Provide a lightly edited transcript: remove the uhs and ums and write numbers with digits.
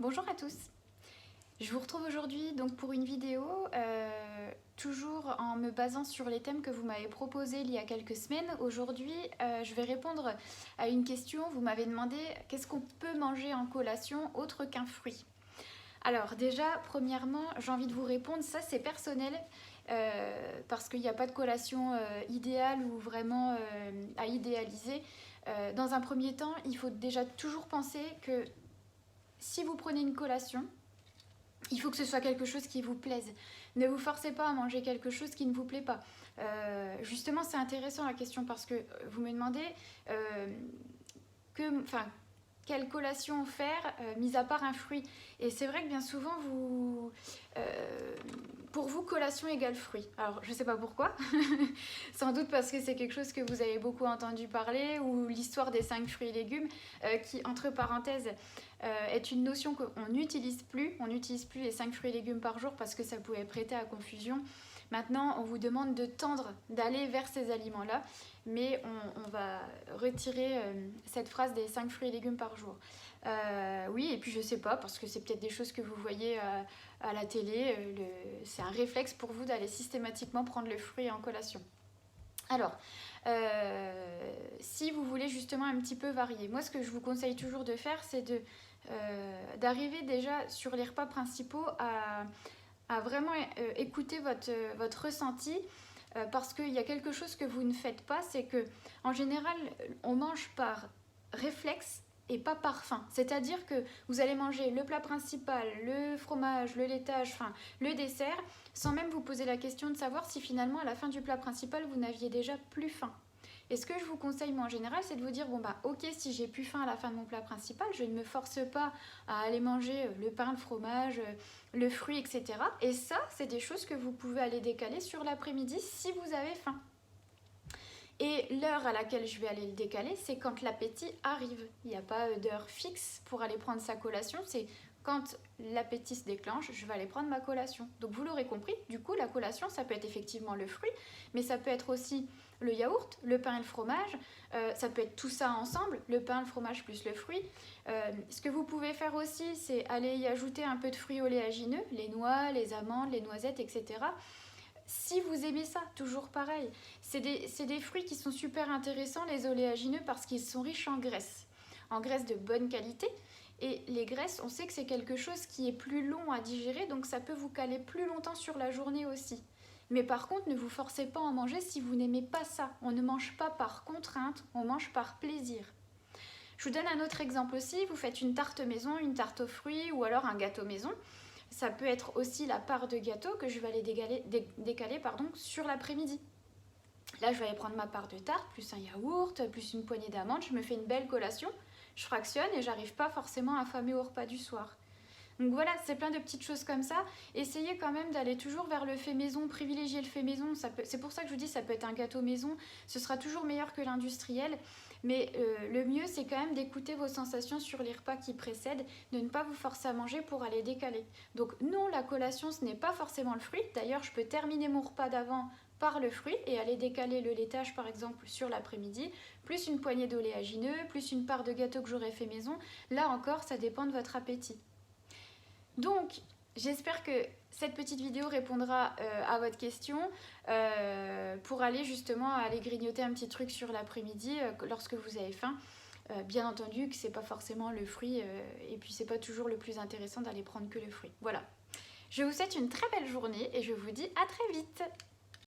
Bonjour à tous. Je vous retrouve aujourd'hui donc pour une vidéo, toujours en me basant sur les thèmes que vous m'avez proposés il y a quelques semaines. Aujourd'hui, je vais répondre à une question. Vous m'avez demandé qu'est-ce qu'on peut manger en collation autre qu'un fruit. Alors déjà, premièrement, j'ai envie de vous répondre, ça c'est personnel, parce qu'il n'y a pas de collation idéale ou vraiment à idéaliser. Dans un premier temps, il faut déjà toujours penser que si vous prenez une collation, il faut que ce soit quelque chose qui vous plaise. Ne vous forcez pas à manger quelque chose qui ne vous plaît pas. Justement, c'est intéressant la question parce que vous me demandez quelle collation faire, mis à part un fruit. Et c'est vrai que bien souvent, pour vous, collation égale fruit. Alors, je ne sais pas pourquoi. Sans doute parce que c'est quelque chose que vous avez beaucoup entendu parler, ou l'histoire des 5 fruits et légumes, qui, entre parenthèses, est une notion qu'on n'utilise plus. On n'utilise plus les 5 fruits et légumes par jour parce que ça pouvait prêter à confusion. Maintenant, on vous demande de tendre, d'aller vers ces aliments-là, mais on va retirer cette phrase des 5 fruits et légumes par jour. Oui, et puis je sais pas, parce que c'est peut-être des choses que vous voyez à la télé, c'est un réflexe pour vous d'aller systématiquement prendre le fruit en collation. Alors, si vous voulez justement un petit peu varier, moi ce que je vous conseille toujours de faire, c'est d'arriver déjà sur les repas principaux à vraiment écouter votre ressenti, parce qu'il y a quelque chose que vous ne faites pas, c'est que en général on mange par réflexe et pas par faim. C'est-à-dire que vous allez manger le plat principal, le fromage, le laitage, enfin le dessert, sans même vous poser la question de savoir si finalement à la fin du plat principal vous n'aviez déjà plus faim. Et ce que je vous conseille moi en général, c'est de vous dire bon bah ok, si j'ai plus faim à la fin de mon plat principal, je ne me force pas à aller manger le pain, le fromage, le fruit, etc. Et ça, c'est des choses que vous pouvez aller décaler sur l'après-midi si vous avez faim. Et l'heure à laquelle je vais aller le décaler, c'est quand l'appétit arrive. Il n'y a pas d'heure fixe pour aller prendre sa collation, c'est quand l'appétit se déclenche, je vais aller prendre ma collation. Donc vous l'aurez compris, du coup la collation, ça peut être effectivement le fruit, mais ça peut être aussi le yaourt, le pain et le fromage, ça peut être tout ça ensemble, le pain, le fromage plus le fruit. Ce que vous pouvez faire aussi, c'est aller y ajouter un peu de fruits oléagineux, les noix, les amandes, les noisettes, etc. Si vous aimez ça, toujours pareil, c'est des fruits qui sont super intéressants, les oléagineux, parce qu'ils sont riches en graisse de bonne qualité. Et les graisses, on sait que c'est quelque chose qui est plus long à digérer, donc ça peut vous caler plus longtemps sur la journée aussi. Mais par contre, ne vous forcez pas à en manger si vous n'aimez pas ça. On ne mange pas par contrainte, on mange par plaisir. Je vous donne un autre exemple aussi, vous faites une tarte maison, une tarte aux fruits ou alors un gâteau maison. Ça peut être aussi la part de gâteau que je vais aller décaler sur l'après-midi. Là, je vais aller prendre ma part de tarte, plus un yaourt, plus une poignée d'amandes. Je me fais une belle collation, je fractionne et j'arrive pas forcément affamée au repas du soir. Donc voilà, c'est plein de petites choses comme ça. Essayez quand même d'aller toujours vers le fait maison, privilégier le fait maison. C'est pour ça que je vous dis, ça peut être un gâteau maison. Ce sera toujours meilleur que l'industriel. Mais le mieux, c'est quand même d'écouter vos sensations sur les repas qui précèdent, de ne pas vous forcer à manger pour aller décaler. Donc non, la collation, ce n'est pas forcément le fruit. D'ailleurs, je peux terminer mon repas d'avant par le fruit et aller décaler le laitage par exemple sur l'après-midi, plus une poignée d'oléagineux, plus une part de gâteau que j'aurais fait maison. Là encore, ça dépend de votre appétit. Donc, j'espère que cette petite vidéo répondra à votre question pour aller justement aller grignoter un petit truc sur l'après-midi lorsque vous avez faim. Bien entendu que c'est pas forcément le fruit et puis c'est pas toujours le plus intéressant d'aller prendre que le fruit. Voilà. Je vous souhaite une très belle journée et je vous dis à très vite.